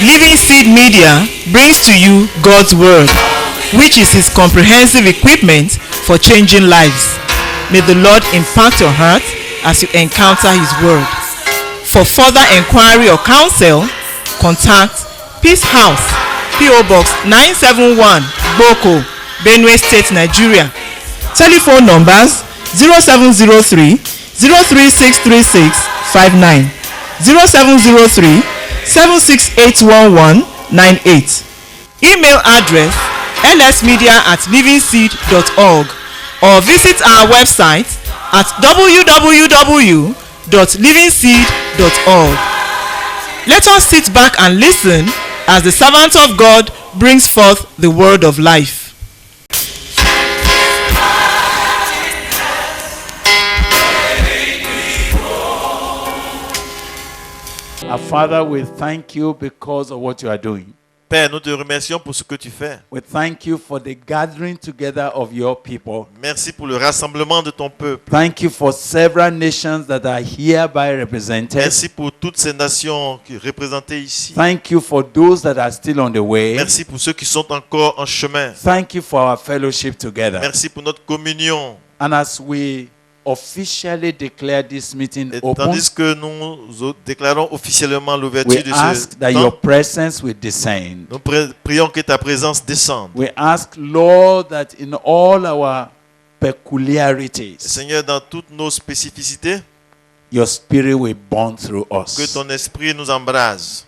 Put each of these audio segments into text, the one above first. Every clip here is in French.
Living Seed Media brings to you God's Word, which is His comprehensive equipment for changing lives. May the Lord impact your heart as you encounter His Word. For further inquiry or counsel, contact Peace House, P.O. Box 971, Boko, Benue State, Nigeria. Telephone numbers 0703 0363659, 0703 7681198. Email address lsmedia@livingseed.org or visit our website at www.livingseed.org. Let us sit back and listen as the servant of God brings forth the word of life. Our Father, we thank you because of what you are doing. Père, nous te remercions pour ce que tu fais. We thank you for the gathering together of your people. Merci pour le rassemblement de ton peuple. Thank you for several nations that are hereby represented. Merci pour toutes ces nations représentées ici. Thank you for those that are still on the way. Merci pour ceux qui sont encore en chemin. Thank you for our fellowship together. Merci pour notre communion. And as we officially declare this meeting Et open, tandis que nous déclarons officiellement l'ouverture we de ask ce that your temps, presence will descend. nous prions que ta présence descende. We ask, Lord, that in all our peculiarities, Seigneur, dans toutes nos spécificités, your spirit will burn through que us. ton esprit nous embrase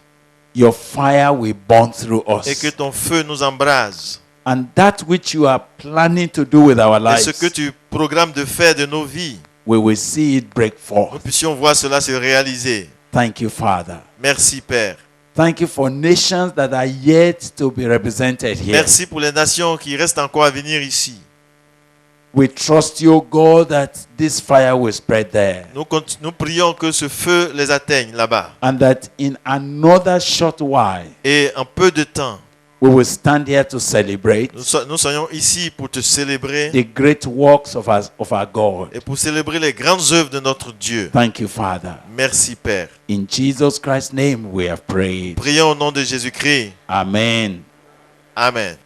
Your fire will burn through et que us. ton feu nous embrase. And that which you are planning to do with our Et ce que lives, tu programmes de faire de nos vies, we will see it break nous forth. puissions voir cela se réaliser. Thank you, Father. Merci, Père. Thank you for nations that are yet to be represented here. Merci pour les nations qui restent encore à venir ici. We trust you, God, that this fire will spread there. Nous prions que ce feu les atteigne là-bas. And that in another short while, Et en peu de temps, we will stand here to celebrate nous soyons ici pour te célébrer the great works of our God. et pour célébrer les grandes œuvres de notre Dieu. Thank you, Father. Merci, Père. In Jesus Christ's name we have prayed. Prions au nom de Jésus-Christ. Amen. Amen.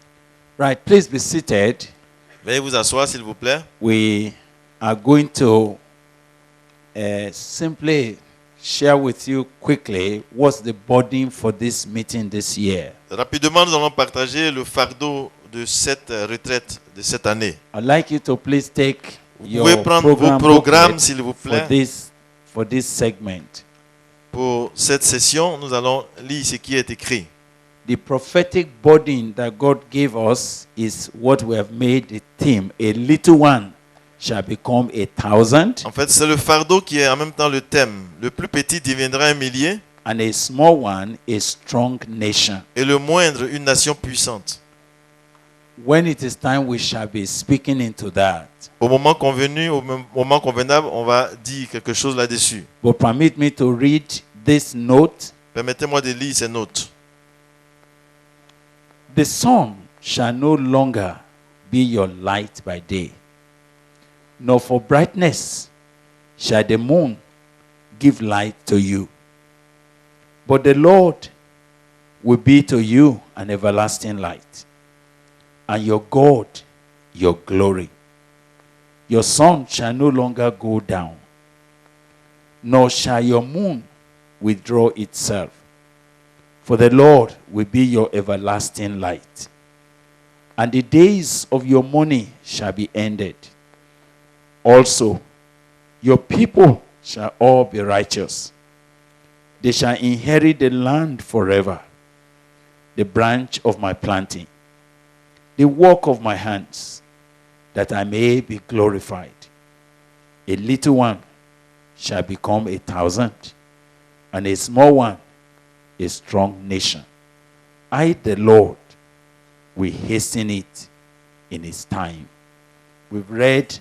Right, please be seated. Veuillez vous asseoir, s'il vous plaît. We are going to simply share with you quickly what's the burden for this meeting this year. Rapidement, nous allons partager le fardeau de cette retraite de cette année. I'd like you to please take Vous your pouvez prendre vos program programmes, booklet s'il vous for plaît. this segment. Pour cette session, nous allons lire ce qui est écrit. The prophetic burden that God gave us is what we have made the theme. A little one shall become 1,000, En fait, c'est le fardeau qui est en même temps le thème. Le plus petit deviendra un millier and a small one a strong nation. et le moindre une nation puissante. When it is time, we shall be speaking into that. Au moment convenu, au moment convenable, on va dire quelque chose là-dessus. But permit me to read this note. Permettez-moi de lire ces notes. The sun shall no longer be your light by day, nor for brightness shall the moon give light to you. But the Lord will be to you an everlasting light, and your God your glory. Your sun shall no longer go down, nor shall your moon withdraw itself. For the Lord will be your everlasting light, and the days of your mourning shall be ended. Also, your people shall all be righteous. They shall inherit the land forever, the branch of my planting, the work of my hands, that I may be glorified. A little one shall become 1,000, and a small one a strong nation. I, the Lord, will hasten it in its time. We've read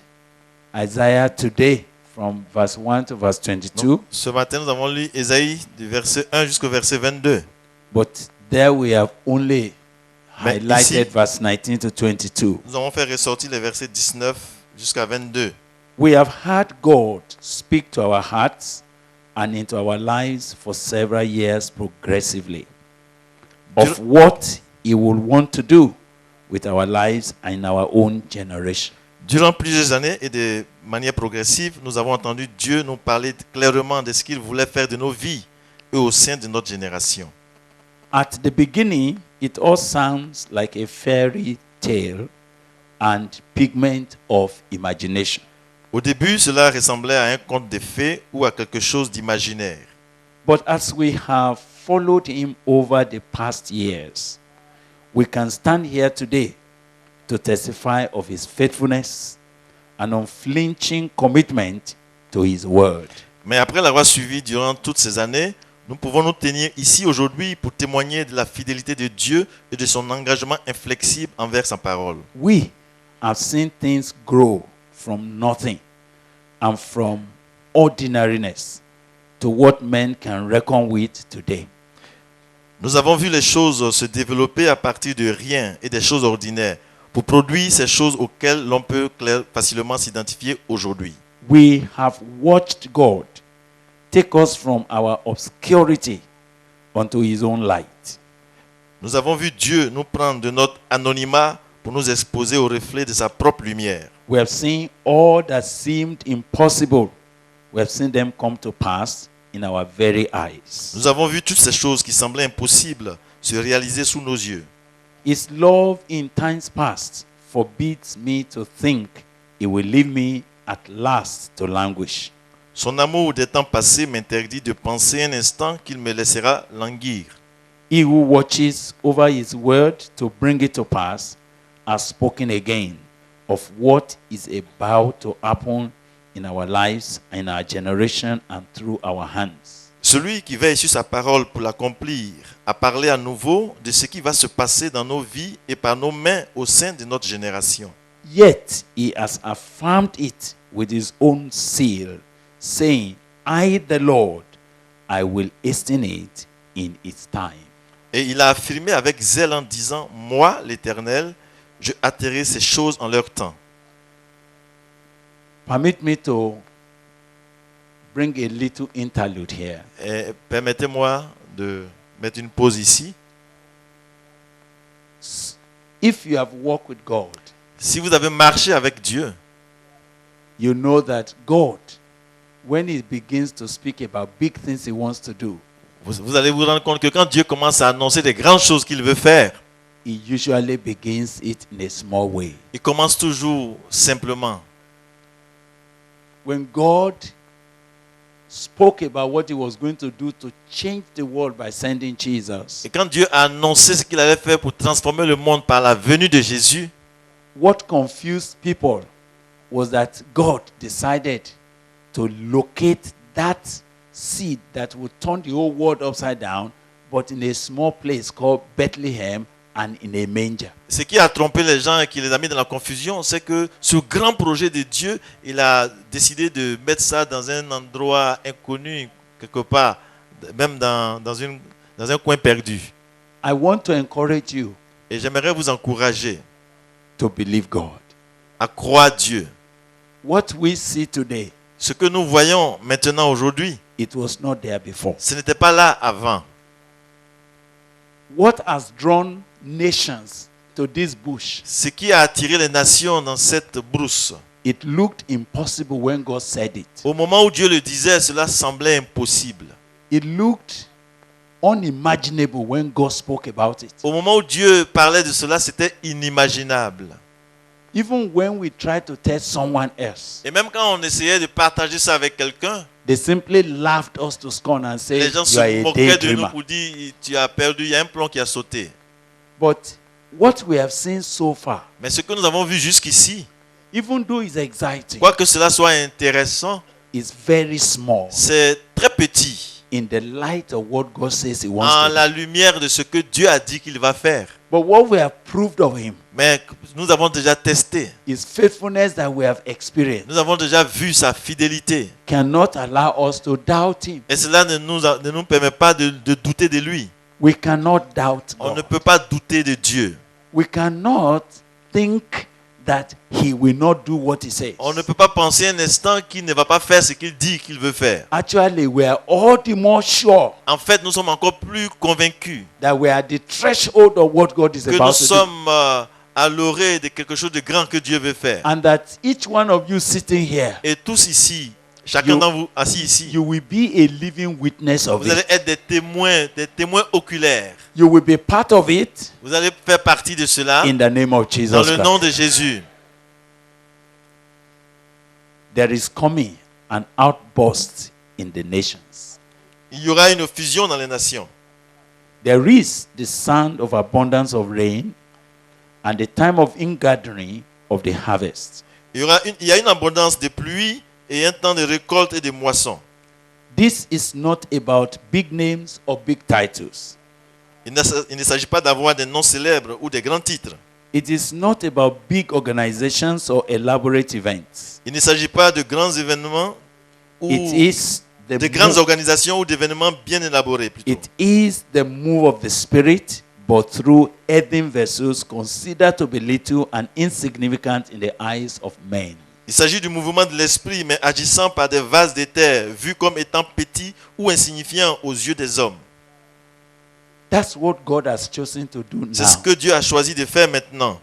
Isaiah today from verse 1 to verse 22. Donc, ce matin, nous avons lu Ésaïe du verset 1 jusqu'au verset 22. But there we have only Mais highlighted ici, verse 19 to 22. nous avons fait ressortir les versets 19 jusqu'à 22. We have heard God speak to our hearts and into our lives for several years progressively. of what He will want to do with our lives and in our own generation. Durant plusieurs années et de manière progressive, nous avons entendu Dieu nous parler clairement de ce qu'il voulait faire de nos vies et au sein de notre génération. At the beginning, it all sounds like a fairy tale and figment of imagination. Au début, cela ressemblait à un conte de fées ou à quelque chose d'imaginaire. But as we have followed Him over the past years, we can stand here today to testify of His faithfulness and unflinching commitment to His word. Mais après l'avoir suivi durant toutes ces années, nous pouvons nous tenir ici aujourd'hui pour témoigner de la fidélité de Dieu et de son engagement inflexible envers sa parole. We have seen things grow from nothing and from ordinariness to what men can reckon with today. Nous avons vu les choses se développer à partir de rien et des choses ordinaires pour produire ces choses auxquelles l'on peut facilement s'identifier aujourd'hui. We have watched God take us from our obscurity unto His own light. Nous avons vu Dieu nous prendre de notre anonymat pour nous exposer au reflet de sa propre lumière. We have seen all that seemed impossible. We have seen them come to pass in our very eyes. Nous avons vu toutes ces choses qui semblaient impossibles se réaliser sous nos yeux. His love in times past forbids me to think He will leave me at last to languish. Son amour des temps passés m'interdit de penser un instant qu'il me laissera languir. He who watches over His word to bring it to pass has spoken again of what is about to happen in our lives, in our generation, and through our hands. Celui qui veille sur sa parole pour l'accomplir a parlé à nouveau de ce qui va se passer dans nos vies et par nos mains au sein de notre génération. Yet He has affirmed it with His own seal, saying, I, the Lord, I will hasten it in its time. Et il a affirmé avec zèle en disant, moi, l'Éternel, je hâterai ces choses en leur temps. Permit me to bring a little interlude here. Et permettez-moi de mettre une pause ici. If you have walked with God, Si vous avez marché avec Dieu, you know that God, when He begins to speak about big things He wants to do, vous allez vous rendre compte que quand Dieu commence à annoncer des grandes choses qu'il veut faire, He usually begins it in a small way. il commence toujours simplement. When God spoke about what He was going to do to change the world by sending Jesus, Et quand Dieu a annoncé ce qu'il allait faire pour transformer le monde par la venue de Jésus, what confused people was that God decided to locate that seed that would turn the whole world upside down, but in a small place called Bethlehem and in a manger. ce qui a trompé les gens et qui les a mis dans la confusion, c'est que ce grand projet de Dieu, il a décidé de mettre ça dans un endroit inconnu, quelque part, même dans un coin perdu. I want to encourage you Et j'aimerais vous encourager to believe God. à croire Dieu. What we see today, Ce que nous voyons maintenant aujourd'hui, it was not there before. ce n'était pas là avant. What has drawn nations to this bush? Ce qui a attiré les nations dans cette brousse, It looked impossible when God said it. au moment où Dieu le disait, cela semblait impossible. It looked unimaginable when God spoke about it. Au moment où Dieu parlait de cela, c'était inimaginable. Even when we try to tell someone else, Et même quand on essayait de partager ça avec quelqu'un, they simply laughed us to scorn and said, les gens you are se a moquaient de nous daydreamer. pour dire tu as perdu, il y a un plomb qui a sauté. But what we have seen so far, Mais ce que nous avons vu jusqu'ici, even though it's exciting, quoique cela soit intéressant, is very small c'est très petit in the light of what God says He en wants to la lumière de ce que Dieu a dit qu'il va faire. do. But what we have proved of Him, Mais nous avons déjà testé, His faithfulness that we have experienced, nous avons déjà vu sa fidélité. cannot allow us to doubt Him. Et cela ne nous permet pas de douter de lui. We cannot doubt On ne God. peut pas douter de Dieu. We cannot think that he will not do what he says. On ne peut pas penser un instant qu'il ne va pas faire ce qu'il dit qu'il veut faire. Actually, we are all the more sure En fait, nous sommes encore plus convaincus that we are at the threshold of what God is que nous about to do. sommes à l'orée de quelque chose de grand que Dieu veut faire. And that each one of you sitting here, Et tous ici, chacun You- d'entre vous assis ici, you will be a living witness of vous allez it. être des témoins oculaires. You will be part of it Vous allez faire partie de cela in the name of dans Jesus le nom Christ. de Jésus. There is coming an outburst in the nations. Il y aura une fusion dans les nations. There is the sound of abundance of rain and the time of ingathering of the harvest. Il y a une abondance de pluie et un temps de récolte et de moisson. This is not about big names or big titles. Il ne s'agit pas d'avoir des noms célèbres ou des grands titres. It is not about big organizations or elaborate events. Il ne s'agit pas de grands événements ou It is the de grandes move, organisations ou d'événements bien élaborés plutôt. it is the move of the Spirit, but through earthen vessels considered to be little and insignificant in the eyes of men. Il s'agit du mouvement de l'esprit, mais agissant par des vases de terre, vus comme étant petits ou insignifiants aux yeux des hommes. That's what God has chosen to do C'est ce now. que Dieu a choisi de faire maintenant.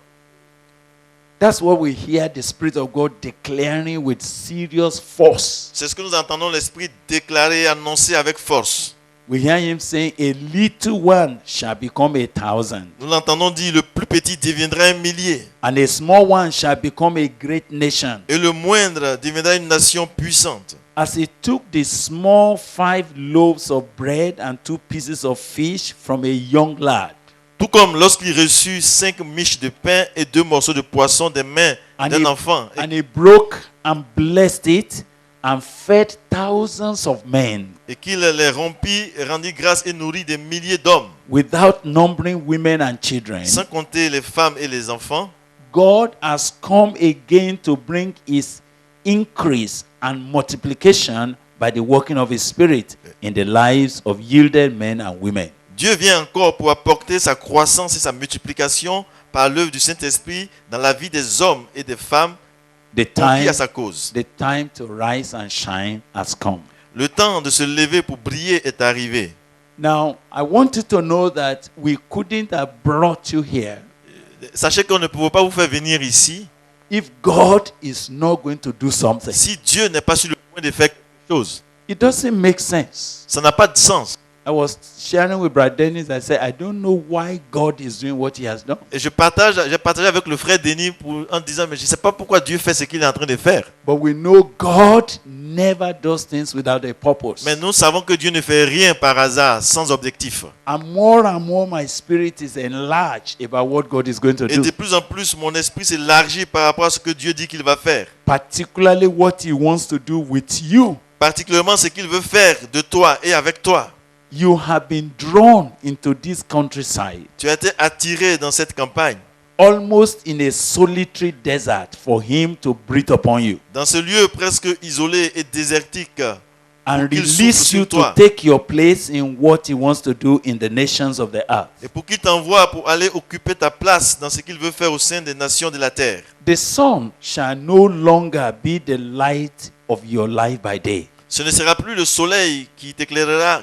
That's what we hear the Spirit of God declaring with serious force. C'est ce que nous entendons l'esprit déclarer, annoncer avec force. We hear him saying, a little one shall become 1,000, Nous l'entendons dire, le plus petit deviendra un millier, and a small one shall become a great nation. et le moindre deviendra une nation puissante. As he took the small 5 loaves of bread and 2 pieces of fish from a young lad, Tout comme lorsqu'il reçut 5 miches de pain et 2 morceaux de poisson des mains and d'un he, enfant, and he broke and blessed it and fed thousands of men, et qu'il les rompit, rendit grâce et nourrit des milliers d'hommes, without numbering women and children. sans compter les femmes et les enfants. God has come again to bring his increase and multiplication by the working of his Spirit in the lives of yielded men and women. Dieu vient encore pour apporter sa croissance et sa multiplication par l'œuvre du Saint-Esprit dans la vie des hommes et des femmes The confiés time, à sa cause. the time to rise and shine has come. Le temps de se lever pour briller est arrivé. Now, I want you to know that we couldn't have brought you here Sachez qu'on ne pouvait pas vous faire venir ici if God is not going to do something. si Dieu n'est pas sur le point de faire quelque chose. It doesn't make sense. Ça n'a pas de sens. I was sharing with Brother Dennis. I said, I don't know why God is doing what he has done. Et j'ai partagé avec le frère Denis en disant, mais je ne sais pas pourquoi Dieu fait ce qu'il est en train de faire. But we know God never does things without a purpose. Mais nous savons que Dieu ne fait rien par hasard, sans objectif. And more my spirit is enlarged about what God is going to Et do. de plus en plus, mon esprit s'élargit par rapport à ce que Dieu dit qu'il va faire. Particularly what he wants to do with you. Particulièrement ce qu'il veut faire de toi et avec toi. You have been drawn into this countryside, Tu as été attiré dans cette campagne, almost in a solitary desert, for him to breathe upon you dans ce lieu presque isolé et désertique, and qu'il release souffle you sur to toi. take your place in what he wants to do in the nations of the earth. Et pour qu'il t'envoie pour aller occuper ta place dans ce qu'il veut faire au sein des nations de la terre. The sun shall no longer be the light of your life by day. Ce ne sera plus le soleil qui éclairera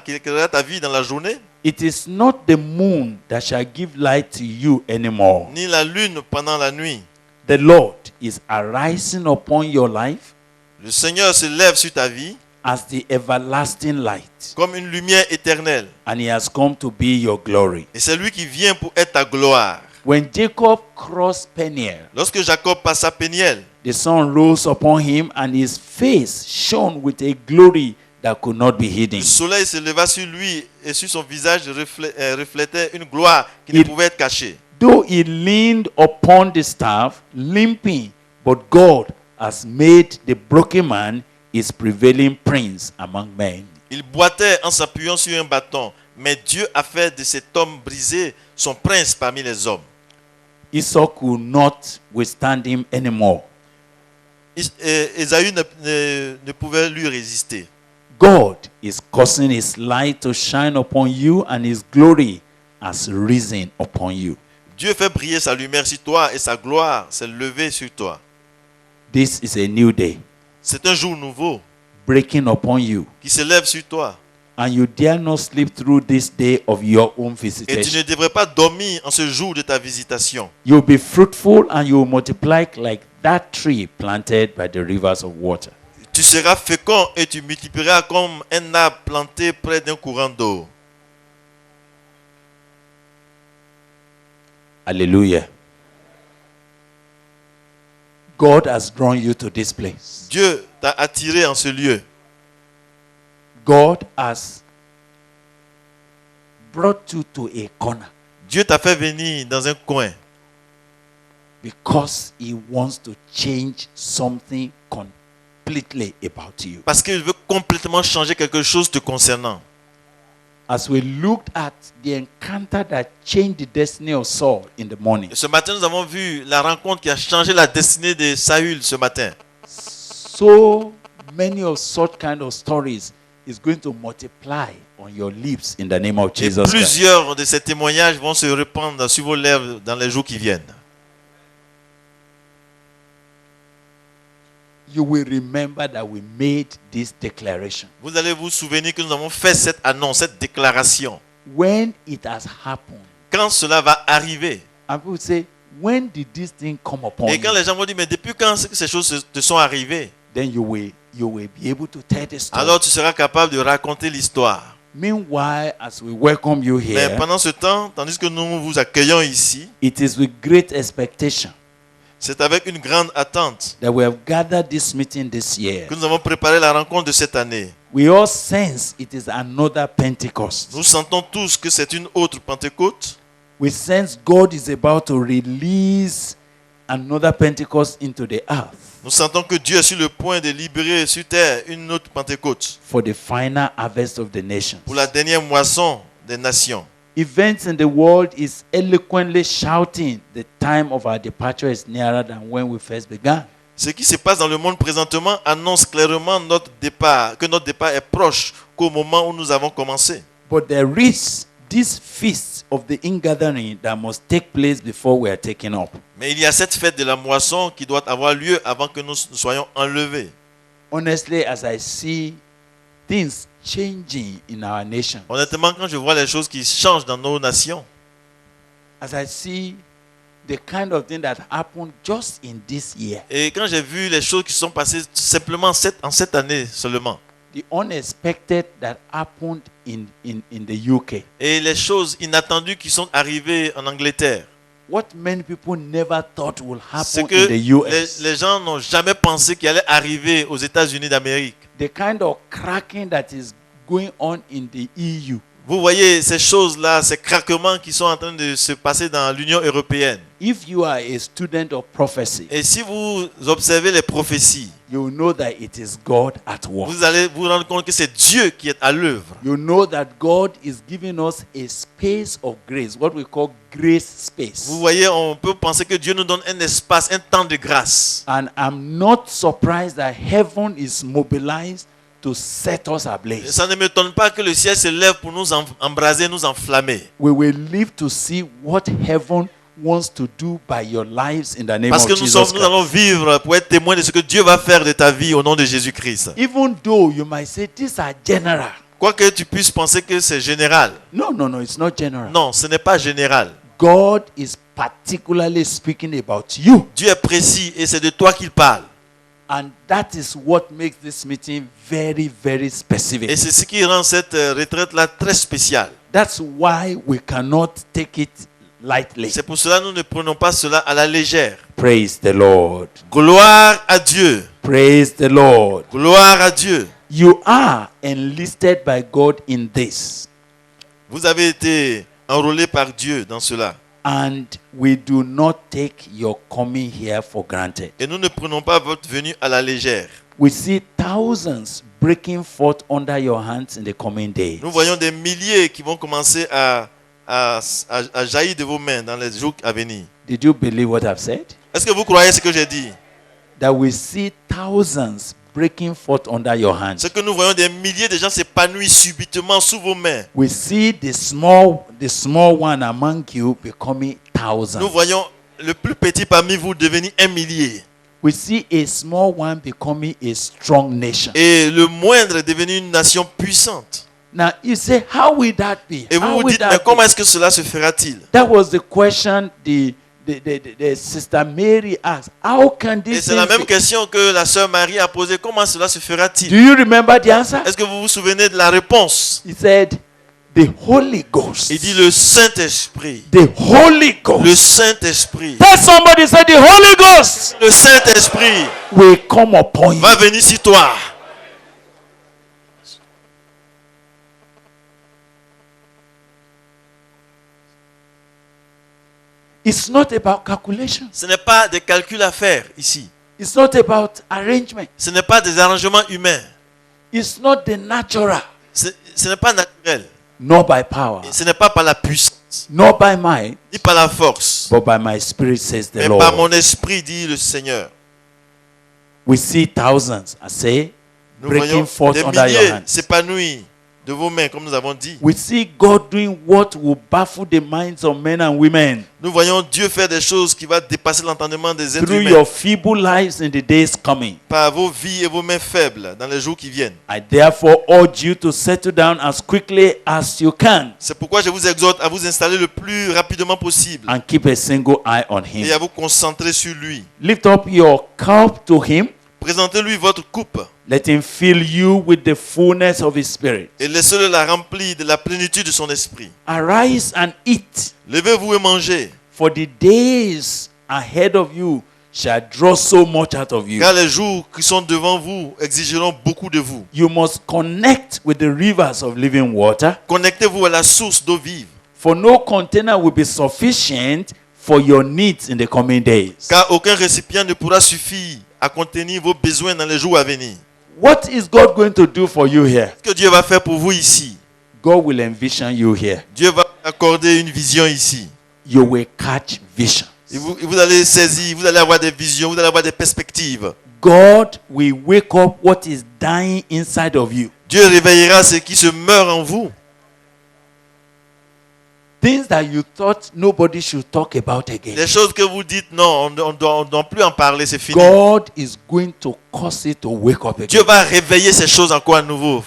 ta vie dans la journée, It is not the moon that shall give light to you anymore. ni la lune pendant la nuit. The Lord is arising upon your life Le Seigneur se lève sur ta vie as the everlasting light, comme une lumière éternelle. and he has come to be your glory. Et c'est lui qui vient pour être ta gloire. When Jacob crossed Peniel, Lorsque Jacob passa Péniel, the sun rose upon him, and his face shone with a glory that could not be hidden. le soleil se leva sur lui et sur son visage reflétait une gloire qui ne Il- pouvait être cachée. Though he leaned upon the staff, limping, but God has made the broken man his prevailing prince among men. Il boitait en s'appuyant sur un bâton, mais Dieu a fait de cet homme brisé son prince parmi les hommes. Esau could not withstand him anymore. Ésaü ne pouvait lui résister. God is causing his light to shine upon you, and his glory has risen upon you. Dieu fait briller sa lumière sur toi et sa gloire s'est levée sur toi. This is a new day C'est un jour nouveau breaking upon you. qui se lève sur toi. And you dare not sleep through this day of your own Et tu visitation. ne devrais pas dormir en ce jour de ta visitation. You'll be fruitful and you will multiply like that tree planted by the rivers of water. Tu seras fécond et tu multiplieras comme un arbre planté près d'un courant d'eau. Hallelujah. God has drawn you to this place. Dieu t'a attiré en ce lieu. God has brought you to a corner Dieu t'a fait venir dans un coin because He wants to change something completely about you. parce qu'il veut complètement changer quelque chose te concernant. As we looked at the encounter that changed the destiny of Saul in the morning, Et ce matin, nous avons vu la rencontre qui a changé la destinée de Saül ce matin. so many of such kind of stories is going to multiply on your lips in the name of Et Jesus Christ. plusieurs de ces témoignages vont se répandre sur vos lèvres dans les jours qui viennent. You will remember that we made this declaration. Vous allez vous souvenir que nous avons fait cette annonce, cette déclaration. When it has happened, Quand cela va arriver, and people say, when did this thing come upon et quand you? les gens vont dire, mais depuis quand est-ce que ces choses te sont arrivées? Then you will be able to tell the story. Alors tu seras capable de raconter l'histoire. Meanwhile, as we welcome you Mais here, pendant ce temps, tandis que nous vous accueillons ici, it is with great expectation c'est avec une grande attente that we have gathered this meeting this year. que nous avons préparé la rencontre de cette année. We all sense it is another Pentecost. Nous sentons tous que c'est une autre Pentecôte. We sense God is about to release another Pentecost into the earth Nous sentons que Dieu est sur le point de libérer sur terre une autre Pentecôte for the final harvest of the nations. pour la dernière moisson des nations. Events in the world is eloquently shouting the time of our departure is nearer than when we first began. Ce qui se passe dans le monde présentement annonce clairement notre départ, que notre départ est proche qu'au moment où nous avons commencé. But there is this feast of the ingathering that must take place before we are taken up. Mais il y a cette fête de la moisson qui doit avoir lieu avant que nous soyons enlevés. Honestly, as I see things changing in our nation, Honnêtement, quand je vois les choses qui changent dans nos nations, as I see the kind of thing that happened just in this year, et quand j'ai vu les choses qui sont passées simplement en cette année seulement, the unexpected that happened in the UK, et les choses inattendues qui sont arrivées en Angleterre, what many people never thought would c'est happen que in the US, les gens n'ont jamais pensé qu'il allait arriver aux États-Unis d'Amérique. the kind of cracking that is going on in the EU. Vous voyez ces choses-là, ces craquements qui sont en train de se passer dans l'Union européenne. If you are a student of prophecy, Et si vous observez les prophéties, you know that it is God at work. vous allez vous rendre compte que c'est Dieu qui est à l'œuvre. You know that God is giving us a space of grace, what we call grace space. Vous voyez, on peut penser que Dieu nous donne un espace, un temps de grâce. And I'm not surprised that heaven is mobilized to set us ablaze. Ça ne m'étonne pas que le ciel se lève pour nous embraser, nous enflammer. We will live to see what heaven wants to do by your lives in the name Parce of que Jesus nous allons Christ. vivre pour être témoins de ce que Dieu va faire de ta vie au nom de Jésus-Christ. Even though you might say these are general. Quoique tu puisses penser que c'est général. No, it's not general. Non, ce n'est pas général. God is particularly speaking about you. Dieu est précis et c'est de toi qu'il parle. And that is what makes this meeting very, very specific. Et c'est ce qui rend cette retraite-là très spéciale. That's why we cannot take it lightly. C'est pour cela que nous ne prenons pas cela à la légère. Praise the Lord. Gloire à Dieu. Praise the Lord. Gloire à Dieu. You are enlisted by God in this. Vous avez été enrôlé par Dieu dans cela. And we do not take your coming here for granted. Et nous ne prenons pas votre venue à la légère. We see thousands breaking forth under your hands in the coming days. Nous voyons des milliers qui vont commencer à jaillir de vos mains dans les jours à venir. Did you believe what I've said? Est-ce que vous croyez ce que j'ai dit? That we see thousands breaking forth under your hands. C'est que nous voyons des milliers de gens s'épanouir subitement sous vos mains. We see the small one among you becoming thousands. Nous voyons le plus petit parmi vous devenir un millier. We see a small one becoming a strong nation. Et le moindre est devenu une nation puissante. Now you say, how will that be? Et vous How vous will dites, mais that comment be? est-ce que cela se fera-t-il? That was the question the sister Mary asked. How can Et this c'est la thing même be? question que la sœur Marie a posée. Comment cela se Do fera-t-il? you remember the answer? Est-ce que vous vous souvenez de la réponse? He said, the Holy Ghost. Il dit le Saint-Esprit. The Holy Le Ghost. Saint-Esprit. Tell somebody, say, the Holy Ghost Le Saint-Esprit will come upon you. va venir sur toi. It's not about calculation. Ce n'est pas des calculs à faire ici. It's not about arrangement. Ce n'est pas des arrangements humains. It's not the natural. Ce n'est pas naturel. Not by power. Et ce n'est pas par la puissance, Not by might. ni par la force, But by my spirit, says the mais par Lord. mon esprit, dit le Seigneur. We see thousands, I say, Nous breaking voyons forth des under your milliers hands. s'épanouir de vos mains, comme nous avons dit. We see God doing what will baffle the minds of men and women Nous voyons Dieu faire des choses qui vont dépasser l'entendement des êtres through humains your feeble lives in the days coming. par vos vies et vos mains faibles dans les jours qui viennent. I therefore urge you to settle down as quickly as you can C'est pourquoi je vous exhorte à vous installer le plus rapidement possible and keep a single eye on et him. à vous concentrer sur lui. Lift up your cup to him. Présentez-lui votre coupe Let him fill you with the fullness of his spirit. et laissez-le la remplir de la plénitude de son esprit. Arise and eat, Levez-vous et mangez, for the days ahead of you shall draw so much out of you. car les jours qui sont devant vous exigeront beaucoup de vous. You must connect with the rivers of living water, Connectez-vous à la source d'eau vive, for no container will be sufficient for your needs in the coming days. car aucun récipient ne pourra suffire à contenir vos besoins dans les jours à venir. What is God going to do for you here? Ce que Dieu va faire pour vous ici, God will envision you here. Dieu va accorder une vision ici. You will catch visions. Et vous allez saisir, vous allez avoir des visions, vous allez avoir des perspectives. God will wake up what is dying inside of you. Dieu réveillera ce qui se meurt en vous. Things that you thought nobody should talk about again. Les choses que vous dites, non, on ne doit plus en parler, c'est fini. God is going to cause it to wake up Dieu again. va réveiller ces choses encore à nouveau.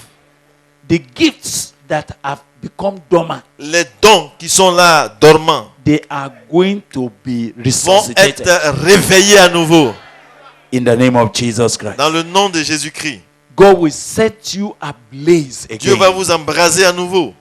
The gifts that have become dormant, Les dons qui sont là, dormants, they are going to be vont resuscitated être réveillés à nouveau. in the name of Jesus Christ. Dans le nom de Jésus-Christ. God will set you ablaze Dieu va again. vous embraser à nouveau.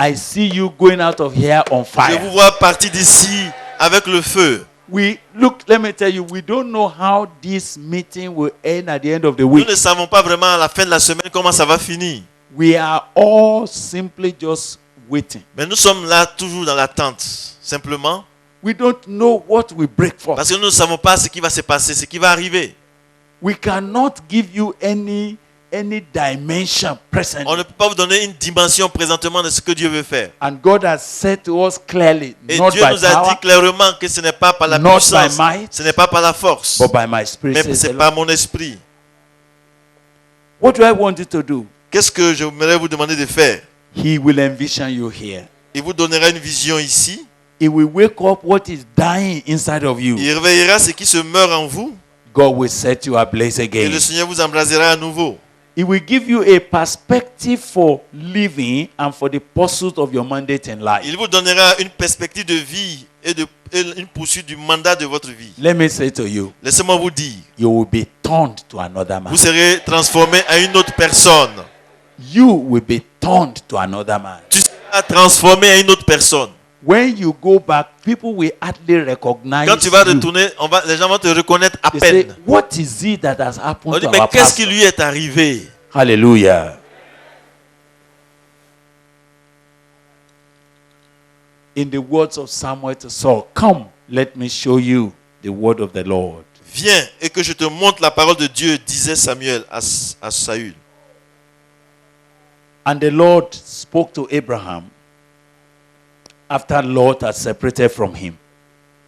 I see you going out of here on Je fire. vous vois partir d'ici avec le feu. Let me tell you, we don't know how this meeting will end at the end of the Nous week. ne savons pas vraiment à la fin de la semaine comment ça va finir. We are all simply just waiting. Mais nous sommes là toujours dans l'attente. Simplement We don't know what will break forth. parce que nous ne savons pas ce qui va se passer, ce qui va arriver. We cannot give you any dimension On presently. ne peut pas vous donner une dimension présentement de ce que Dieu veut faire. And God has said to us clearly, Et not Dieu by nous a power, dit clairement que ce n'est pas par la not puissance, by might, ce n'est pas par la force, but by my spirit. mais says the c'est Lord. par mon esprit. What do I want you to do? Qu'est-ce que j'aimerais vous demander de faire? He will envision you here. Il vous donnera une vision ici. He will wake up what is dying inside of you. Il réveillera ce qui se meurt en vous. God will set you ablaze Et again. le Seigneur vous embrasera à nouveau. It will give you a perspective for living and for the pursuit of your mandate in life. Il vous donnera une perspective de vie et une poursuite du mandat de votre vie. Let me say to you, Laissez-moi vous dire, you will be turned to another man. vous serez transformé à une autre personne. You will be turned to another man. Tu seras transformé à une autre personne. When you go back, people will hardly recognize Quand tu vas you. retourner, les gens vont te reconnaître à They say, peine. what is it that has On happened dit, to mais our qu'est-ce qui pastor? lui est arrivé? Hallelujah. In the words of Samuel to Saul, come, let me show you the word of the Lord. Viens et que je te montre la parole de Dieu, disait Samuel à Saül. And the Lord spoke to Abraham after Lot had separated from him.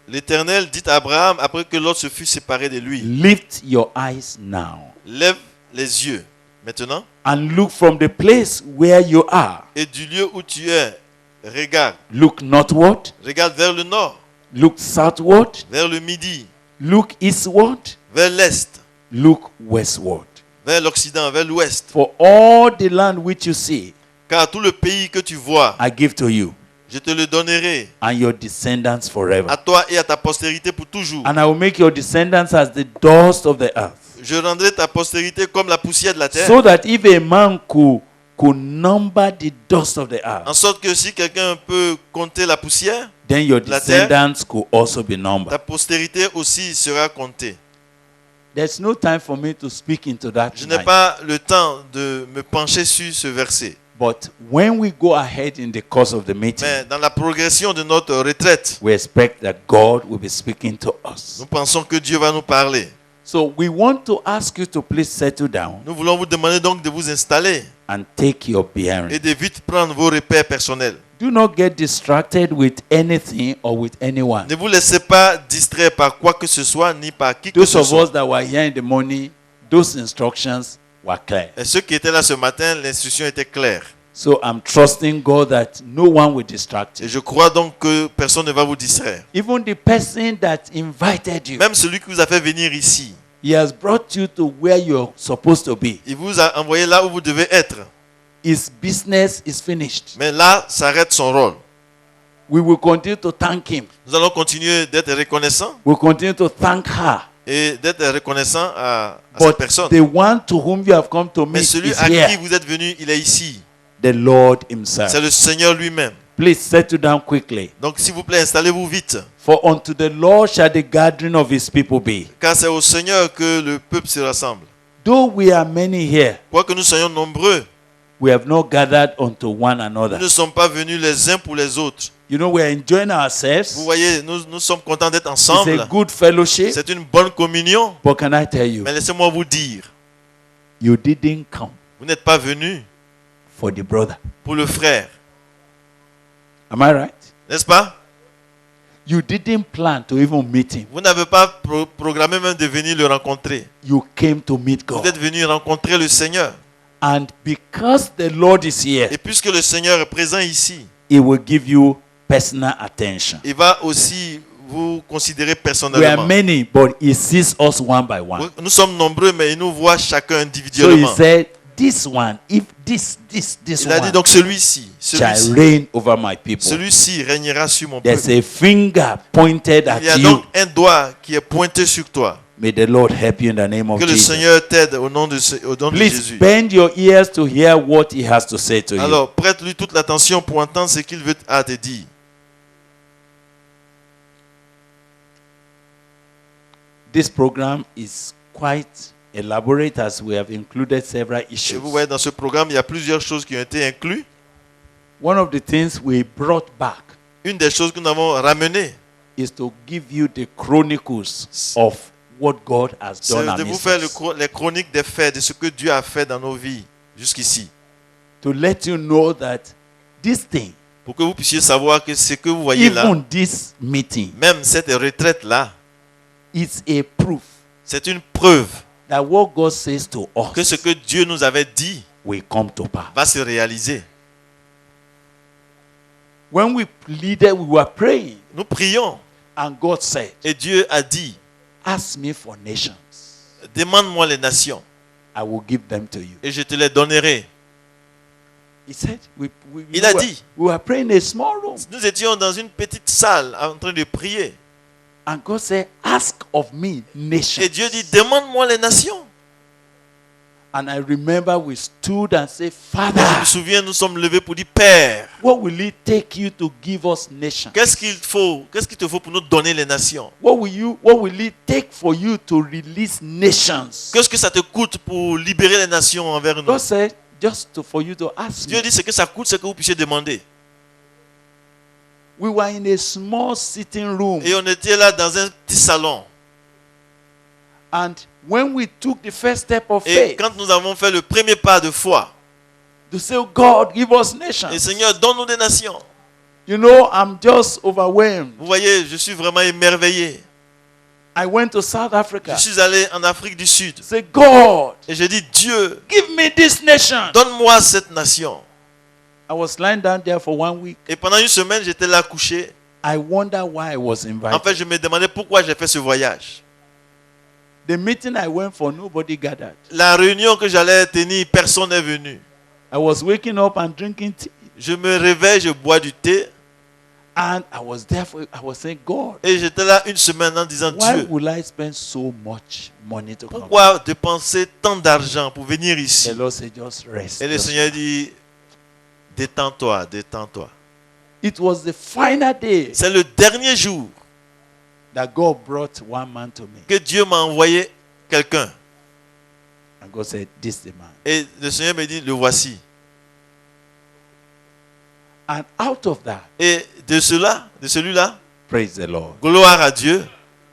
L'Éternel dit à Abraham, après que l'autre se fut séparé de lui, Lift your eyes now lève les yeux maintenant and look from the place where you are. et du lieu où tu es, regarde Look northward, vers le nord look southward, vers le midi, look eastward, vers l'est, look westward. vers l'occident, vers l'ouest. For all the land which you see, Car tout le pays que tu vois, I give to you je te le donnerai and your descendants forever. à toi et à ta postérité pour toujours. And I will make your descendants as the dust of the earth. Je rendrai ta postérité comme la poussière de la terre. So that if a man could number the dust of the En earth, sorte que si quelqu'un peut compter la poussière, then your la terre, descendants could also be numbered. ta postérité aussi sera comptée. There's no time for me to speak into that Je n'ai tonight. pas le temps de me pencher sur ce verset. But when we go ahead in the course of the meeting, Mais dans la progression de notre retraite, we expect that God will be speaking to us. nous pensons que Dieu va nous parler. So we want to ask you to please settle down Nous voulons vous demander donc de vous installer and take your bearing. et de vite prendre vos repères personnels. Do not get distracted with anything or with anyone. Ne vous laissez pas distraire par quoi que ce soit ni par qui que Those ce of soit. us that were here in the morning, those instructions were clear. Et ceux qui étaient là ce matin, l'instruction était claire. So I'm trusting God that no one will distract Et you. je crois donc que personne ne va vous distraire. Even the person that invited you, Même celui qui vous a fait venir ici, he has brought you to where you're supposed to be. il vous a envoyé là où vous devez être. His business is finished. Mais là s'arrête son rôle. We will continue to thank him. Nous allons continuer d'être reconnaissants We'll continue to thank her. et d'être reconnaissants à cette But personne. the one to whom you have come to Mais meet celui is à qui here, vous êtes venu, il est ici. the Lord himself. C'est le Seigneur lui-même. Please settle down quickly. Donc s'il vous plaît, installez-vous vite. For unto the Lord shall the gathering of his people be. Car c'est au Seigneur que le peuple se rassemble. Though we are many here, Quoique nous soyons nombreux, we have not gathered unto one nous another. ne sommes pas venus les uns pour les autres. You know, we are enjoying Vous ourselves. voyez, nous sommes contents d'être It's ensemble. a good fellowship. C'est une bonne communion. But can I tell you, Mais laissez-moi vous dire, you didn't come vous n'êtes pas venus for the brother. pour le frère. Am I right? N'est-ce pas? You didn't plan to even meet him. Vous n'avez pas programmé même de venir le rencontrer. You came to meet Vous God. êtes venus rencontrer le Seigneur. And because the Lord is here, Et puisque le Seigneur est présent ici, he will give you personal attention. il va aussi vous considérer We are personnellement. many, but he sees us one by one. Nous sommes nombreux, mais il nous voit chacun So he individuellement. said, this one, if this Il a dit one donc celui-ci, shall celui-ci, reign over my people. celui-ci régnera sur mon There's peuple. a finger pointed at Il y a you. donc un doigt qui est pointé sur toi. May the Lord help you in the name of Que le Jesus. Seigneur t'aide au nom de Please Jésus. bend your ears to hear what he has to say to you. Alors, prête-lui toute l'attention pour entendre ce qu'il veut à te dire. This program is quite elaborate as we have included several Et issues. vous voyez, dans ce programme, il y a plusieurs choses qui ont été incluses. One of the things we brought back Une des choses que nous avons ramenées, is to give you the chronicles of what God has c'est done de vous amidst faire us. les chroniques des faits, de ce que Dieu a fait dans nos vies jusqu'ici. To let you know that this thing, Pour que vous puissiez savoir que ce que vous voyez là, even this meeting, même cette retraite-là, is a proof c'est une preuve that what God says to que ce us que Dieu nous avait dit will come to pass. va se réaliser. When we pleaded, we were praying, Nous prions and God said, et Dieu a dit, ask me for nations. demande-moi les nations I will give them to you. et je te les donnerai. He said, Il a dit, we were praying in a small room. nous étions dans une petite salle en train de prier. And God said, ask of me nations. Et Dieu dit, demande-moi les nations. And I remember we stood and said, Et je me Father, souviens, nous sommes levés pour dire, Père, what will it take you to give us nations? qu'est-ce qu'il te faut pour nous donner les nations? What will it take for you to release nations? Qu'est-ce que ça te coûte pour libérer les nations envers nous? God said, for you to ask Dieu me. dit, ce que ça coûte, c'est que vous puissiez demander. We were in a small sitting room. Et on était là dans un petit salon. And when we took the first step of Et faith, quand nous avons fait le premier pas de foi, to say, oh God, give us et nations. Seigneur, donne-nous des nations. You know, I'm just overwhelmed. Vous voyez, je suis vraiment émerveillé. I went to South Africa. Je suis allé en Afrique du Sud. Say, God, Et j'ai dit, Dieu, give me this nation. donne-moi cette nation. I was lying down there for 1 week. Et pendant une semaine, j'étais là couché. I wonder why I was invited. En fait, je me demandais pourquoi j'ai fait ce voyage. The meeting I went for, nobody gathered. La réunion que j'allais tenir, personne n'est venu. I was waking up and drinking tea. Je me réveille, je bois du thé. And I was there I was saying, God, Et j'étais là une semaine en disant, why Dieu, will I spend so much money to come? pourquoi dépenser tant d'argent pour venir The ici? Lord said, just rest. Et le just Seigneur dit, détends-toi, détends-toi. It was the final day C'est le dernier jour that God brought one man to me. que Dieu m'a envoyé quelqu'un. And God said, this is the man. Et le Seigneur me dit, le voici. And out of that, Et de celui-là, praise the Lord. gloire à Dieu.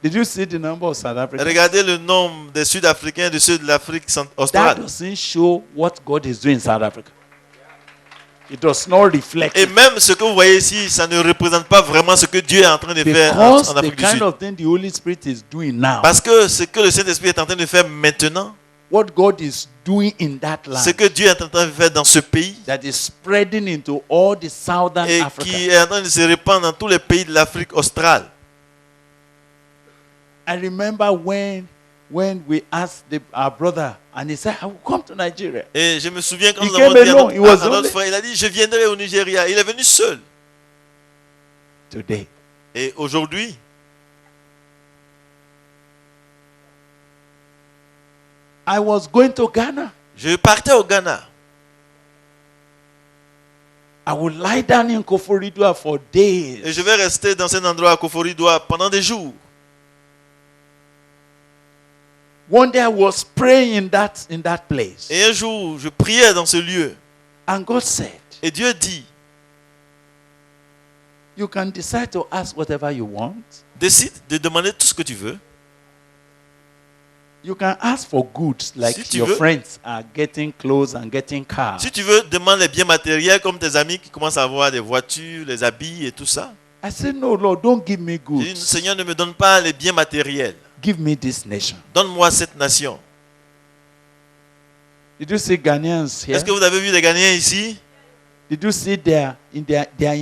Did you see the number of South Africans? Regardez le nombre des Sud-Africains, de ceux de l'Afrique That australe. doesn't show what God is doing in South Africa. It does not reflect Et it. même ce que vous voyez ici, ça ne représente pas vraiment ce que Dieu est en train de faire Because en the Afrique du kind Sud. of thing the Holy Spirit is doing now, Parce que ce que le Saint-Esprit est en train de faire maintenant, what God is doing in that ce land, que Dieu est en train de faire dans ce pays, that is spreading into all the southern et Africa. qui est en train de se répandre dans tous les pays de l'Afrique australe. I remember when we asked our brother, and he said, I will come to Nigeria. Et je me souviens quand He nous came avons dit alone. He was à notre only- frère, il a dit, je viendrai au Nigeria. Il est venu seul. Today, Et aujourd'hui, I was going to Ghana. je partais au Ghana. I would lie down in Koforidua for days. Et je vais rester dans cet endroit à Koforidua pendant des jours. One day I was praying in that place. Et un jour, je priais dans ce lieu. And God said, Et Dieu dit, you can decide to ask whatever you want. décide de demander tout ce que tu veux. You can ask for goods like Si tu your veux. friends are getting clothes and getting cars. Si tu veux, demande les biens matériels comme tes amis qui commencent à avoir des voitures, les habits et tout ça. I said, no, Lord, don't give me J'ai dit, goods. Seigneur, ne me donne pas les biens matériels. Give me this nation. Donne-moi cette nation. Did you see Ghanaians here? Est-ce que vous avez vu les Ghanéens ici? Did you see they are in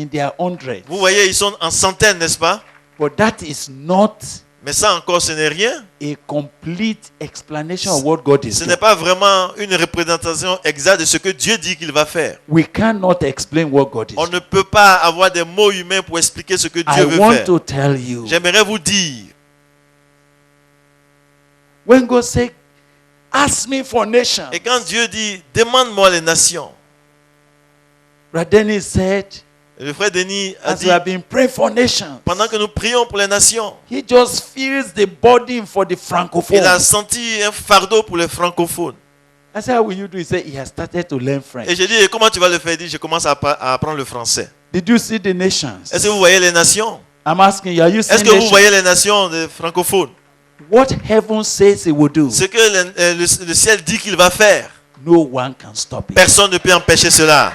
their hundreds? Vous voyez, ils sont en centaines, n'est-ce pas? But that is not Mais ça encore, ce n'est rien. a complete explanation of what God is Ce doing. n'est pas vraiment une représentation exacte de ce que Dieu dit qu'il va faire. We cannot explain what God is On doing. ne peut pas avoir des mots humains pour expliquer ce que I Dieu veut want faire. to tell you, J'aimerais vous dire, when God said, ask me for nations, et quand Dieu dit, demande-moi les nations, Radeni said, le frère Denis a as dit, we have been praying for nations, pendant que nous prions pour les nations, he just feels the burden for the il a francophone. senti un fardeau pour les francophones. I said, how will you do? He said, he has started to learn French. Et j'ai dit, et comment tu vas le faire? Il dit, je commence à apprendre le français. Did you see the nations? Est-ce que vous voyez les nations? I'm asking you, are you seeing Est-ce que vous nations? voyez les nations des francophones? What heaven says it will do, Ce que le ciel dit qu'il va faire, no one can stop it. personne ne peut empêcher cela.